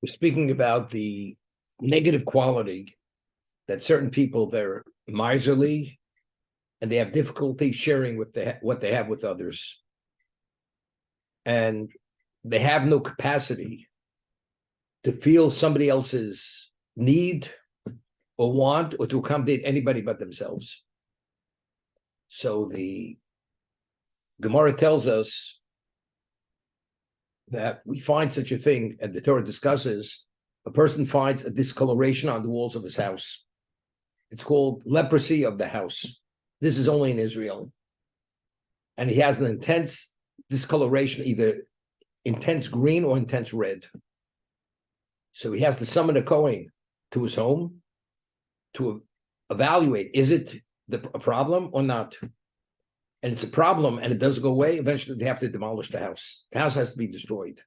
We're speaking about the negative quality that certain people, they're miserly and they have difficulty sharing with what they have with others. And they have no capacity to feel somebody else's need or want or to accommodate anybody but themselves. So the Gemara tells us that we find such a thing, and the Torah discusses, a person finds a discoloration on the walls of his house. It's called leprosy of the house. This is only in Israel. And he has an intense discoloration, either intense green or intense red. So he has to summon a Kohen to his home to evaluate, is it a problem or not? And it's a problem and it doesn't go away, eventually they have to demolish the house. The house has to be destroyed.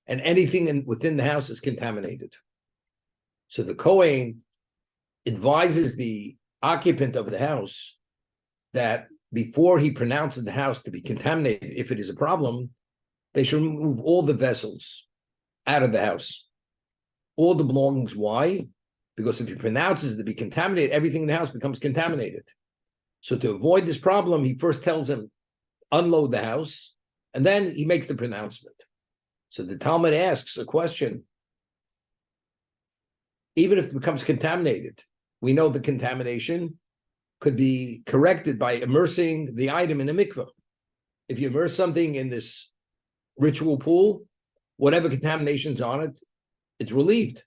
And anything within the house is contaminated. So the Kohen advises the occupant of the house that before he pronounces the house to be contaminated, if it is a problem, they should remove all the vessels out of the house. All the belongings. Why? Because if he pronounces it to be contaminated, everything in the house becomes contaminated. So to avoid this problem, he first tells him, unload the house, and then he makes the pronouncement. So the Talmud asks a question. Even if it becomes contaminated, we know the contamination could be corrected by immersing the item in a mikveh. If you immerse something in this ritual pool, whatever contamination's on it, it's relieved.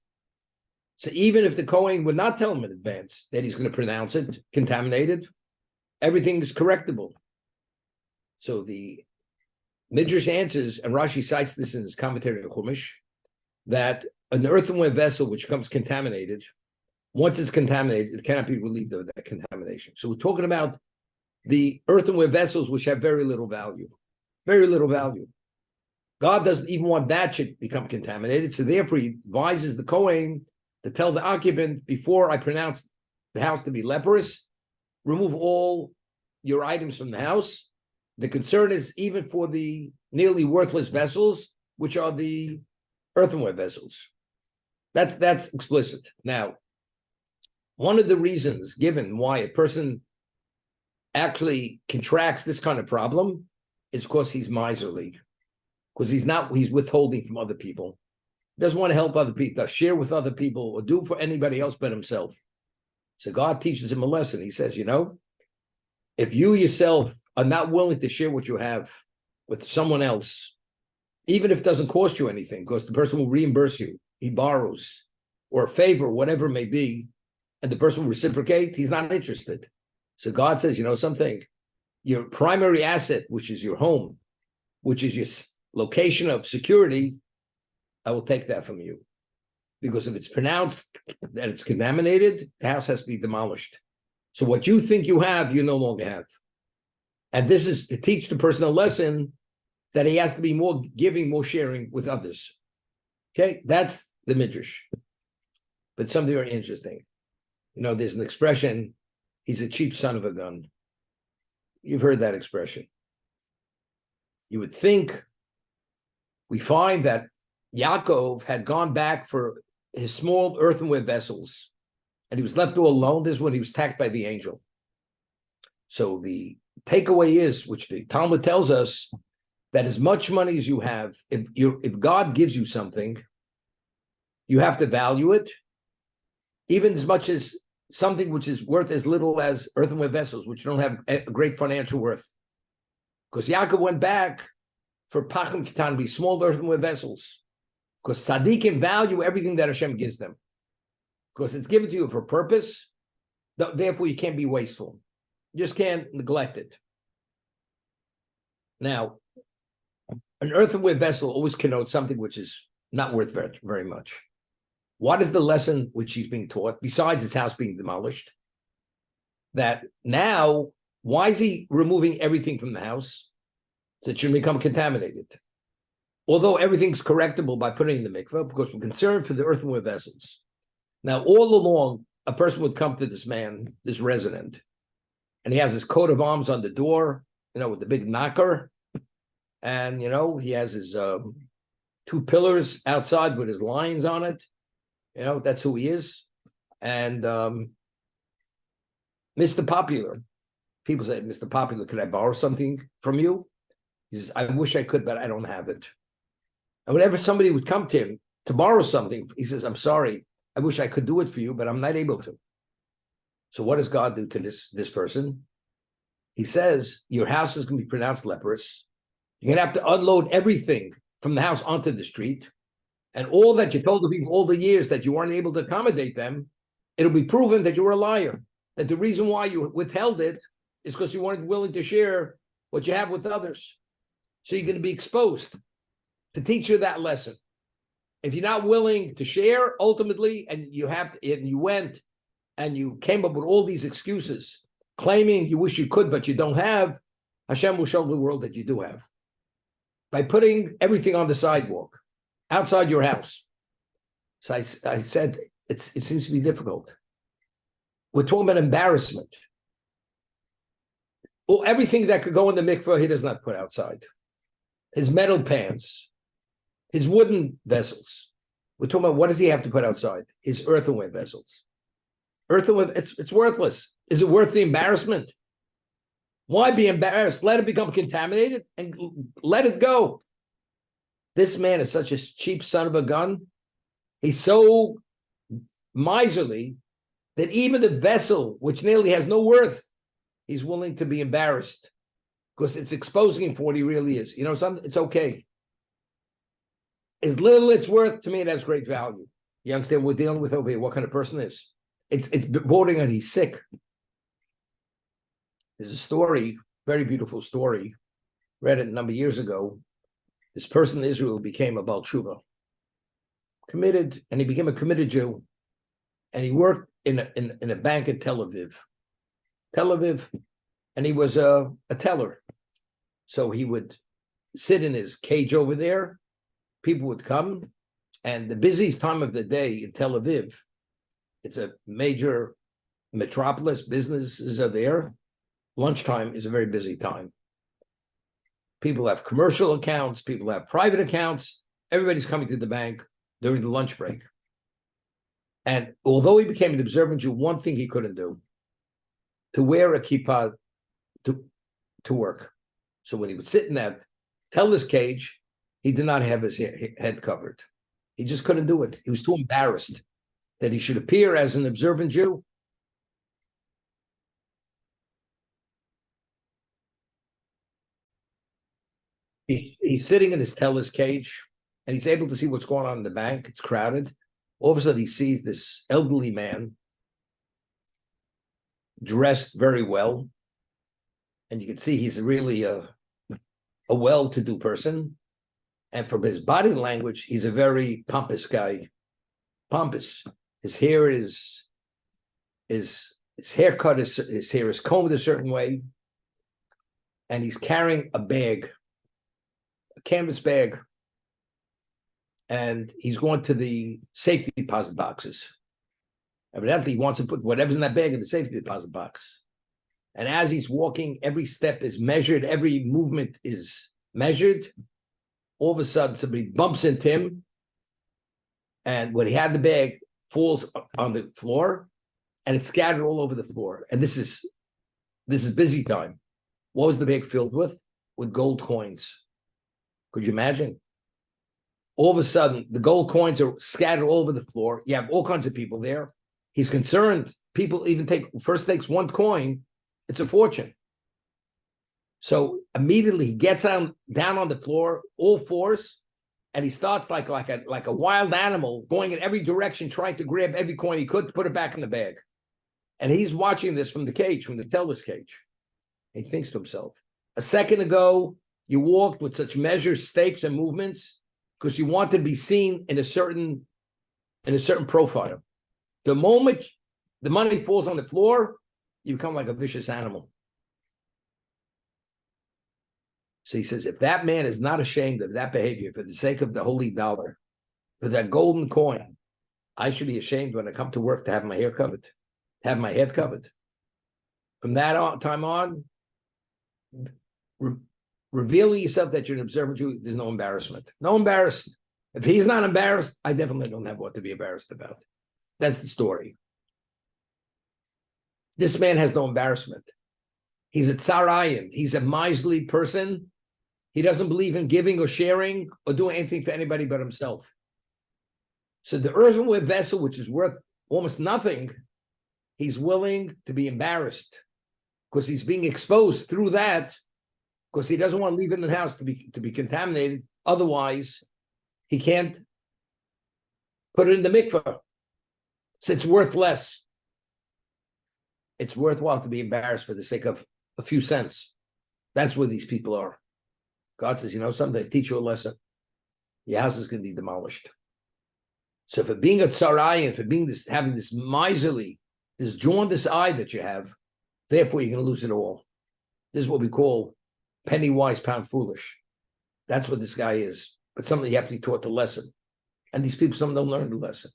So even if the Kohen would not tell him in advance that he's going to pronounce it contaminated, everything is correctable. So the Midrash answers, and Rashi cites this in his commentary on Chumash, that an earthenware vessel which becomes contaminated, once it's contaminated, it cannot be relieved of that contamination. So we're talking about the earthenware vessels which have very little value. Very little value. God doesn't even want that to become contaminated, so therefore he advises the Kohen to tell the occupant, before I pronounce the house to be leprous, remove all your items from the house. The concern is even for the nearly worthless vessels, which are the earthenware vessels. That's explicit. Now, one of the reasons given why a person actually contracts this kind of problem is because he's miserly, because he's withholding from other people. He doesn't want to help other people, share with other people, or do for anybody else but himself. So God teaches him a lesson. He says, if you yourself are not willing to share what you have with someone else, even if it doesn't cost you anything, because the person will reimburse you, he borrows, or a favor, whatever it may be, and the person will reciprocate, he's not interested. So God says, something, your primary asset, which is your home, which is your location of security, I will take that from you. Because if it's pronounced that it's contaminated, the house has to be demolished. So what you think you have, you no longer have. And this is to teach the person a lesson that he has to be more giving, more sharing with others. Okay, that's the Midrash. But something very interesting. There's an expression, he's a cheap son of a gun. You've heard that expression. You would think, we find that Yaakov had gone back for his small earthenware vessels, and he was left all alone. This is when he was attacked by the angel. So the takeaway is, which the Talmud tells us, that as much money as you have, if God gives you something, you have to value it, even as much as something which is worth as little as earthenware vessels, which don't have a great financial worth. Because Yaakov went back for Pachim Kitan, be small earthenware vessels. Because tzaddikim value everything that Hashem gives them. Because it's given to you for a purpose, therefore you can't be wasteful. You just can't neglect it. Now, an earthenware vessel always connotes something which is not worth very, very much. What is the lesson which he's being taught, besides his house being demolished? That now, why is he removing everything from the house? So it shouldn't become contaminated. Although everything's correctable by putting in the mikveh, because we're concerned for the earthenware vessels. Now, all along, a person would come to this man, this resident, and he has his coat of arms on the door, with the big knocker, and, he has his two pillars outside with his lions on it. That's who he is. And Mr. Popular, people say, Mr. Popular, could I borrow something from you? He says, I wish I could, but I don't have it. And whenever somebody would come to him to borrow something, he says, I'm sorry, I wish I could do it for you, but I'm not able to. So what does God do to this person? He says, your house is going to be pronounced leprous. You're going to have to unload everything from the house onto the street. And all that you told the people all the years that you weren't able to accommodate them, it'll be proven that you were a liar. That the reason why you withheld it is because you weren't willing to share what you have with others. So you're going to be exposed to teach you that lesson. If you're not willing to share, ultimately, and you went and you came up with all these excuses, claiming you wish you could, but you don't have, Hashem will show the world that you do have. By putting everything on the sidewalk, outside your house. So I said, it seems to be difficult. We're talking about embarrassment. Well, everything that could go in the mikveh, he does not put outside. His metal pans, his wooden vessels. We're talking about, what does he have to put outside? His earthenware vessels. Earthenware, it's worthless. Is it worth the embarrassment? Why be embarrassed? Let it become contaminated and let it go. This man is such a cheap son of a gun. He's so miserly that even the vessel, which nearly has no worth, he's willing to be embarrassed because it's exposing him for what he really is. It's okay. As little it's worth, to me, it has great value. You understand what we're dealing with over here, what kind of person it is. It's bordering on he's sick. There's a story, very beautiful story, read it a number of years ago. This person in Israel became a Baal Tshuva, committed, and he became a committed Jew. And he worked in a bank in Tel Aviv, and he was a teller. So he would sit in his cage over there. People would come, and the busiest time of the day in Tel Aviv, it's a major metropolis, businesses are there. Lunchtime is a very busy time. People have commercial accounts, people have private accounts. Everybody's coming to the bank during the lunch break. And although he became an observant Jew, one thing he couldn't do, to wear a kippah to work. So when he would sit in that teller's cage, he did not have his head covered. He just couldn't do it. He was too embarrassed that he should appear as an observant Jew. He's sitting in his teller's cage, and he's able to see what's going on in the bank. It's crowded. All of a sudden, he sees this elderly man dressed very well, and you can see he's really a well-to-do person. And from his body language, he's a very pompous guy. Pompous. His hair is his haircut is his hair is combed a certain way, and he's carrying a bag, a canvas bag, and he's going to the safety deposit boxes. Evidently, he wants to put whatever's in that bag in the safety deposit box. And as he's walking, every step is measured, every movement is measured. All of a sudden, somebody bumps into him, and when he had the bag, falls on the floor, and it's scattered all over the floor. And this is busy time. What was the bag filled with? With gold coins. Could you imagine? All of a sudden, the gold coins are scattered all over the floor. You have all kinds of people there. He's concerned. People even takes one coin. It's a fortune. So immediately he gets down on the floor, all fours, and he starts like a wild animal, going in every direction, trying to grab every coin he could to put it back in the bag. And he's watching this from the cage, from the teller's cage. He thinks to himself, a second ago, you walked with such measured steps and movements because you want to be seen in a certain profile. The moment the money falls on the floor, you become like a vicious animal. So he says, if that man is not ashamed of that behavior for the sake of the holy dollar, for that golden coin, I should be ashamed when I come to work to have my hair covered, to have my head covered. From that time on, revealing yourself that you're an observant Jew, there's no embarrassment. No embarrassment. If he's not embarrassed, I definitely don't have what to be embarrassed about. That's the story. This man has no embarrassment. He's a tsarayan. He's a miserly person. He doesn't believe in giving or sharing or doing anything for anybody but himself. So the earthenware vessel, which is worth almost nothing, he's willing to be embarrassed because he's being exposed through that, because he doesn't want to leave it in the house to be contaminated. Otherwise, he can't put it in the mikveh. So it's worth less. It's worthwhile to be embarrassed for the sake of a few cents. That's where these people are. God says, you know something, I teach you a lesson. Your house is going to be demolished. So for being a tsarai and for being this, having this miserly, this jaundiced eye that you have, therefore you're going to lose it all. This is what we call penny wise, pound foolish. That's what this guy is. But something you have to be taught the lesson. And these people, some don't learn the lesson.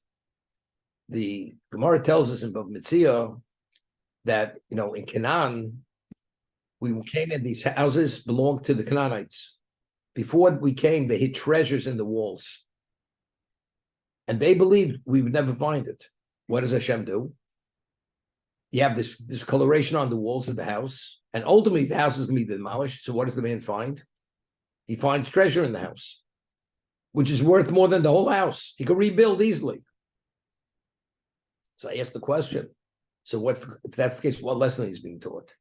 The Gemara tells us in Bava Metzia that, you know, in Canaan, we came in, these houses belonged to the Canaanites. Before we came, they hid treasures in the walls. And they believed we would never find it. What does Hashem do? You have this discoloration on the walls of the house, and ultimately the house is going to be demolished. So what does the man find? He finds treasure in the house, which is worth more than the whole house. He could rebuild easily. So I asked the question, so if that's the case, what lesson he's being taught?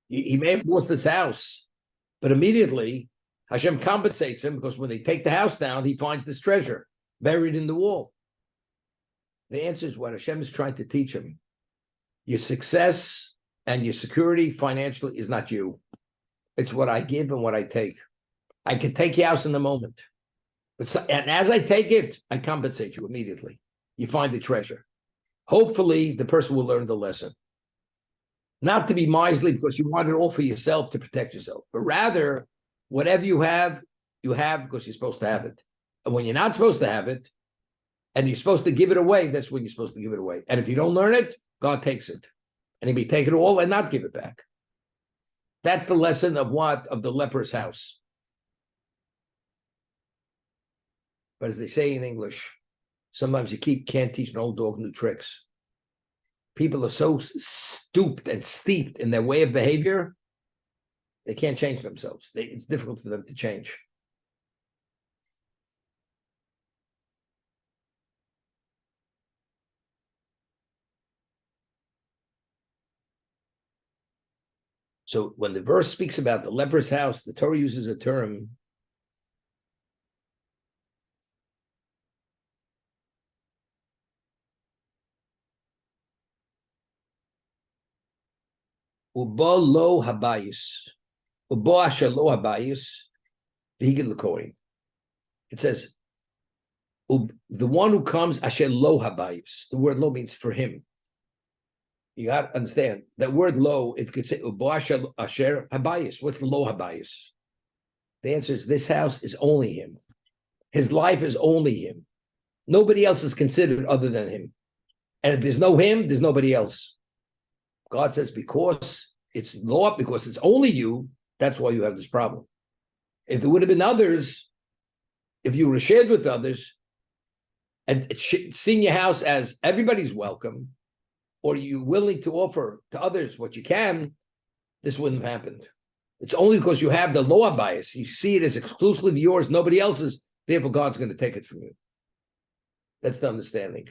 He may have lost this house, but immediately Hashem compensates him, because when they take the house down, he finds this treasure buried in the wall. The answer is what Hashem is trying to teach him. Your success and your security financially is not you. It's what I give and what I take. I can take your house in the moment, and as I take it, I compensate you immediately. You find the treasure. Hopefully, the person will learn the lesson. Not to be miserly because you want it all for yourself to protect yourself, but rather, whatever you have because you're supposed to have it. And when you're not supposed to have it, and you're supposed to give it away, that's when you're supposed to give it away. And if you don't learn it, God takes it. And he may take it all and not give it back. That's the lesson of what? Of the leper's house. But as they say in English, sometimes you can't teach an old dog new tricks. People are so stooped and steeped in their way of behavior, they can't change themselves. It's difficult for them to change. So when the verse speaks about the leper's house, the Torah uses a term ubo lo habayis, ubo asher lo habayis, v'higid l'kohen. It says, the one who comes asher lo habayis. The word lo means for him. You got to understand that word lo. It could say ubo asher habayis. What's the lo habayis? The answer is this house is only him. His life is only him. Nobody else is considered other than him. And if there's no him, there's nobody else. God says because it's lo, because it's only you, that's why you have this problem. If there would have been others, if you were shared with others, and seeing your house as everybody's welcome, or you willing to offer to others what you can, this wouldn't have happened. It's only because you have the loa bias. You see it as exclusively yours, nobody else's, therefore God's going to take it from you. That's the understanding.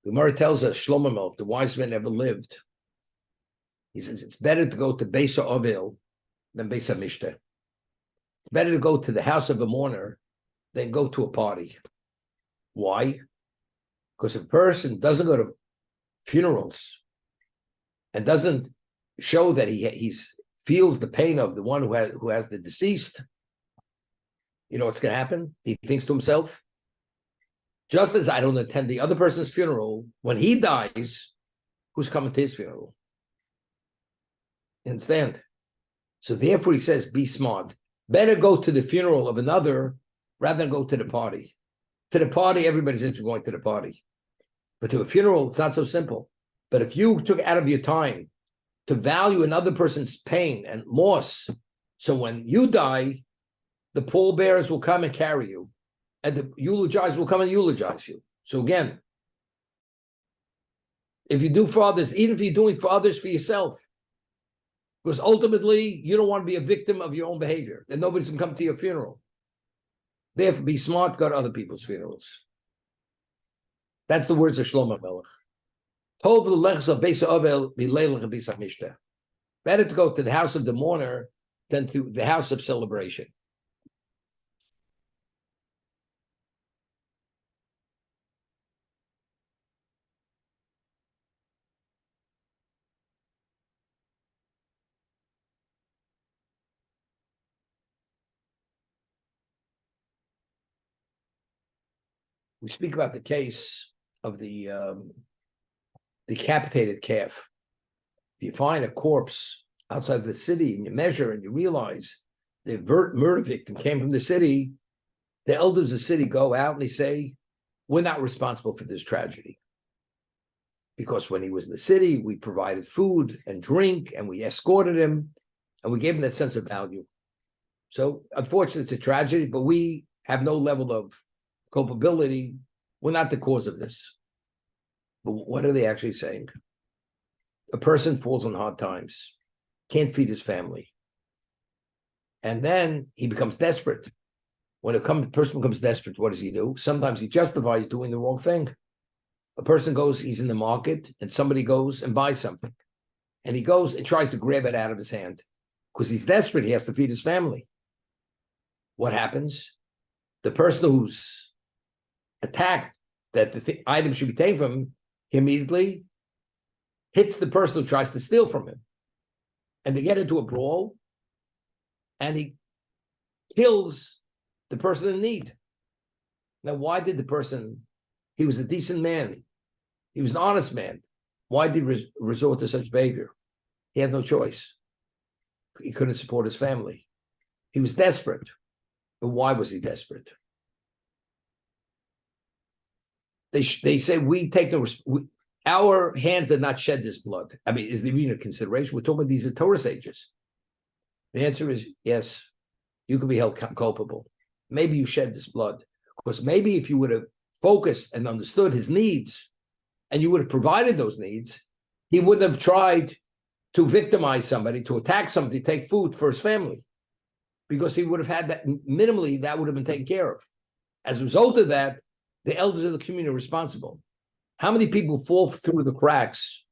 The Gemara tells us, Shlomo Melech, the wise man ever lived. He says, it's better to go to Beis HaOvel than Beis HaMishteh. It's better to go to the house of a mourner than go to a party. Why? Because if a person doesn't go to funerals and doesn't show that he feels the pain of the one who has the deceased, you know what's going to happen? He thinks to himself, just as I don't attend the other person's funeral, when he dies, who's coming to his funeral? Understand? So therefore he says, be smart. Better go to the funeral of another rather than go to the party. To the party, everybody's interested in going to the party. But to a funeral, it's not so simple. But if you took out of your time to value another person's pain and loss, so when you die, the pallbearers will come and carry you, and the eulogizers will come and eulogize you. So again, if you do for others, even if you're doing for others for yourself, because ultimately you don't want to be a victim of your own behavior, and nobody's going to come to your funeral. Therefore, be smart, go to other people's funerals. That's the words of Shlomo Melech. Better to go to the house of the mourner than to the house of celebration. We speak about the case of the decapitated calf. If you find a corpse outside of the city and you measure and you realize the murder victim came from the city, the elders of the city go out and they say, we're not responsible for this tragedy. Because when he was in the city, we provided food and drink and we escorted him and we gave him that sense of value. So unfortunately, it's a tragedy, but we have no level of culpability. We're not the cause of this. But what are they actually saying? A person falls on hard times, can't feed his family. And then he becomes desperate. When a person becomes desperate, what does he do? Sometimes he justifies doing the wrong thing. A person goes, he's in the market, and somebody goes and buys something. And he goes and tries to grab it out of his hand. Because he's desperate, he has to feed his family. What happens? The person who's attacked that the item should be taken from him, he immediately hits the person who tries to steal from him. And they get into a brawl, and he kills the person in need. Now, why did the person, he was a decent man, he was an honest man, why did he resort to such behavior? He had no choice. He couldn't support his family. He was desperate. But why was he desperate? They say we take our hands did not shed this blood. I mean, is there even a consideration? We're talking about these are Torah sages. The answer is yes, you could be held culpable. Maybe you shed this blood. Because maybe if you would have focused and understood his needs, and you would have provided those needs, he wouldn't have tried to victimize somebody, to attack somebody, to take food for his family. Because he would have had that, minimally, that would have been taken care of. As a result of that, the elders of the community are responsible. How many people fall through the cracks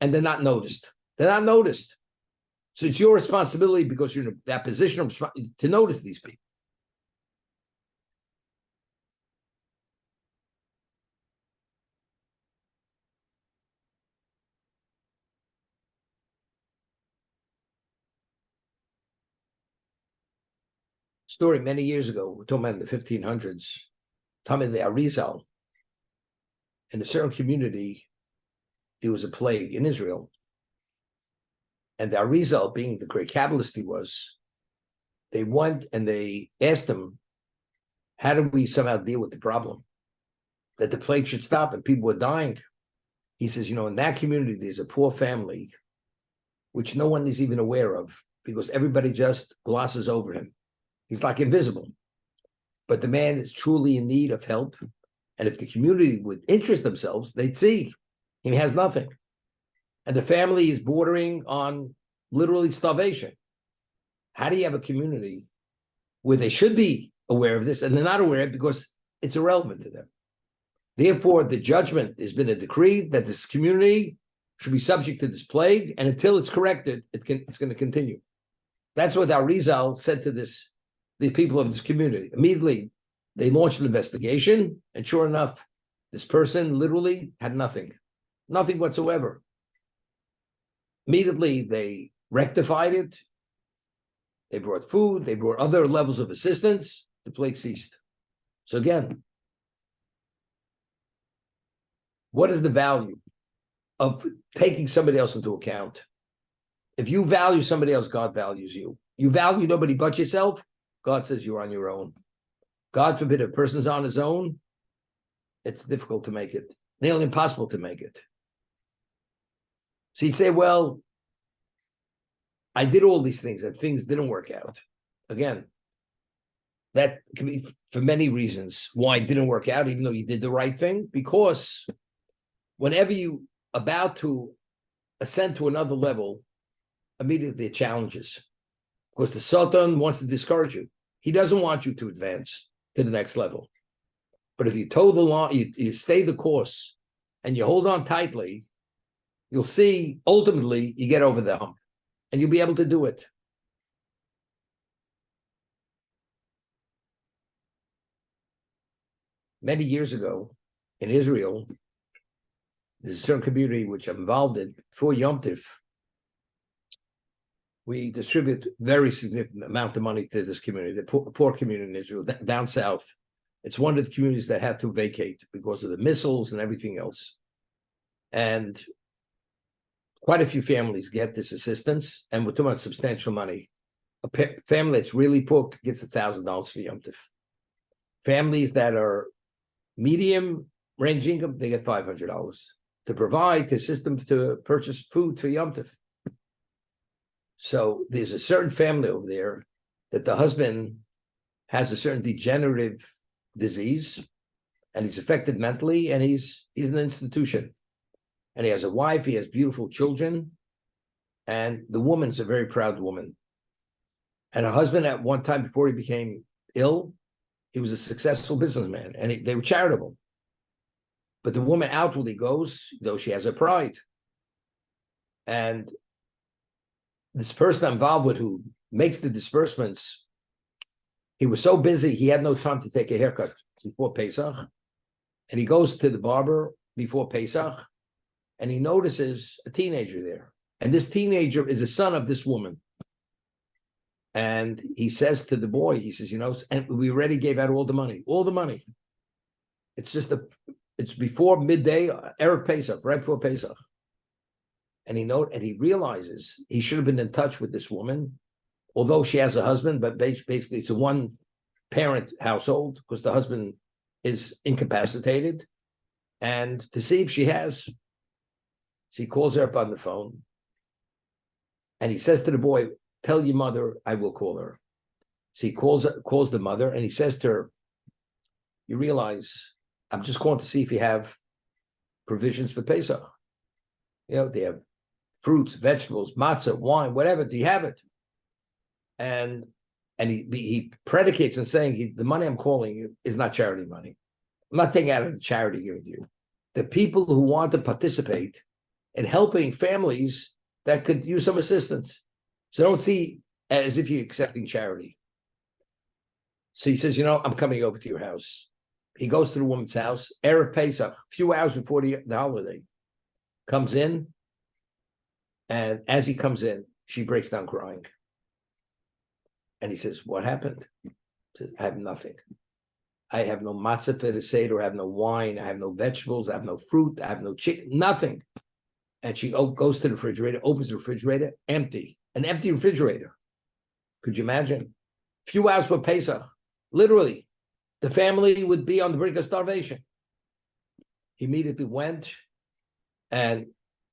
and they're not noticed? They're not noticed. So it's your responsibility, because you're in that position of to notice these people. Story many years ago, we're talking about in the 1500s, talking about the Arizal. In a certain community, there was a plague in Israel. And the Arizal, being the great Kabbalist he was, they went and they asked him, how do we somehow deal with the problem? That the plague should stop and people were dying. He says, in that community, there's a poor family, which no one is even aware of, because everybody just glosses over him. He's like invisible. But the man is truly in need of help. And if the community would interest themselves, they'd see he has nothing. And the family is bordering on literally starvation. How do you have a community where they should be aware of this and they're not aware of it because it's irrelevant to them? Therefore, the judgment has been a decree that this community should be subject to this plague, and until it's corrected, it's going to continue. That's what Arizal said to the people of this community. Immediately, they launched an investigation, and sure enough, this person literally had nothing whatsoever. Immediately, they rectified it. They brought food. They brought other levels of assistance. The plague ceased. So again, what is the value of taking somebody else into account? If you value somebody else, God values you. You value nobody but yourself, God says you're on your own. God forbid, if a person's on his own, it's difficult to make it. Nearly impossible to make it. So you'd say, well, I did all these things and things didn't work out. Again, that can be for many reasons why it didn't work out, even though you did the right thing. Because whenever you about to ascend to another level, immediately it challenges. Because the Sultan wants to discourage you. He doesn't want you to advance to the next level. But if you toe the line, you stay the course, and you hold on tightly, you'll see ultimately you get over the hump, and you'll be able to do it. Many years ago in Israel, there's a certain community which I'm involved in for Yom Tif. We distribute very significant amount of money to this community, the poor community in Israel, down south. It's one of the communities that had to vacate because of the missiles and everything else. And quite a few families get this assistance, and we're talking about substantial money. A family that's really poor gets $1,000 for Yom Tif. Families that are medium range income, they get $500 to provide to assist them to purchase food for Yom Tif. So there's a certain family over there that the husband has a certain degenerative disease, and he's affected mentally, and he's in an institution. And he has a wife, he has beautiful children, and the woman's a very proud woman. And her husband, at one time before he became ill, he was a successful businessman, and they were charitable. But the woman outwardly goes, though she has her pride. And this person I'm involved with who makes the disbursements, he was so busy, he had no time to take a haircut before Pesach. And he goes to the barber before Pesach, and he notices a teenager there. And this teenager is a son of this woman. And he says to the boy, he says, and we already gave out all the money. It's before midday, Erev Pesach, right before Pesach. And he realizes he should have been in touch with this woman, although she has a husband, but basically it's a one-parent household because the husband is incapacitated, and to see if she has. So he calls her up on the phone, and he says to the boy, "Tell your mother I will call her." So he calls the mother, and he says to her, "You realize I'm just calling to see if you have provisions for Pesach. They have fruits, vegetables, matzah, wine, whatever. Do you have it?" And he predicates and saying, the money I'm calling you is not charity money. I'm not taking out of the charity given to you. The people who want to participate in helping families that could use some assistance. So don't see as if you're accepting charity. So he says, I'm coming over to your house. He goes to the woman's house, Erev Pesach, a few hours before the holiday, comes in, and as he comes in, she breaks down crying. And he says, "What happened?" He says, "I have nothing. I have no matzah for the Seder, I have no wine, I have no vegetables, I have no fruit, I have no chicken, nothing." And she goes to the refrigerator, opens the refrigerator, empty. An empty refrigerator. Could you imagine? A few hours for Pesach, literally, the family would be on the brink of starvation. He immediately went and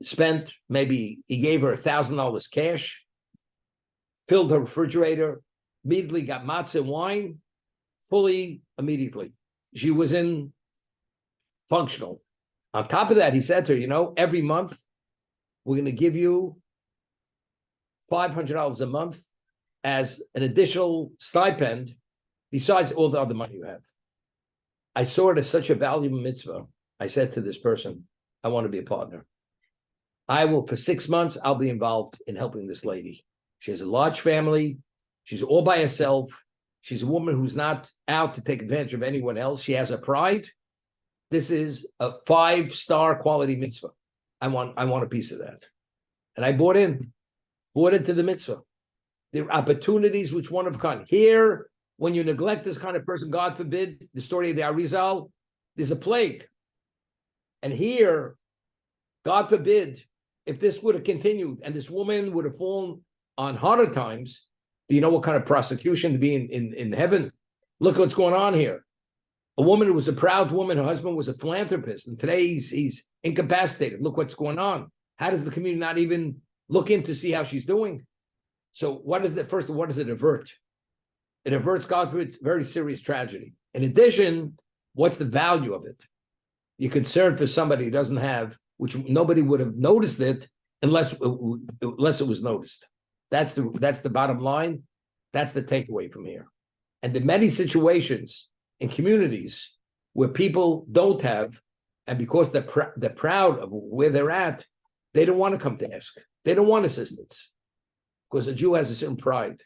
spent, maybe he gave her $1,000 cash, filled her refrigerator, immediately got matzah and wine, fully, immediately. She was in functional. On top of that, he said to her, every month, we're going to give you $500 a month as an additional stipend, besides all the other money you have. I saw it as such a valuable mitzvah. I said to this person, I want to be a partner. I will, for 6 months, I'll be involved in helping this lady. She has a large family. She's all by herself. She's a woman who's not out to take advantage of anyone else. She has a pride. This is a 5-star quality mitzvah. I want a piece of that. And I bought into the mitzvah. There are opportunities which one of a kind. Here, when you neglect this kind of person, God forbid, the story of the Arizal, there's a plague. And here, God forbid, if this would have continued and this woman would have fallen on harder times, do you know what kind of prosecution to be in heaven? Look what's going on here. A woman who was a proud woman, her husband was a philanthropist, and today he's incapacitated. Look what's going on. How does the community not even look in to see how she's doing? So what does it avert? It averts, God forbid, very serious tragedy. In addition, what's the value of it? You're concerned for somebody who doesn't have, which nobody would have noticed it unless it was noticed. That's the bottom line. That's the takeaway from here. And the many situations in communities where people don't have, and because they're proud of where they're at, they don't want to come to ask. They don't want assistance because a Jew has a certain pride.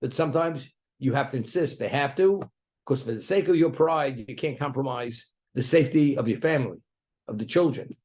But sometimes you have to insist. They have to, because for the sake of your pride, you can't compromise the safety of your family, of the children.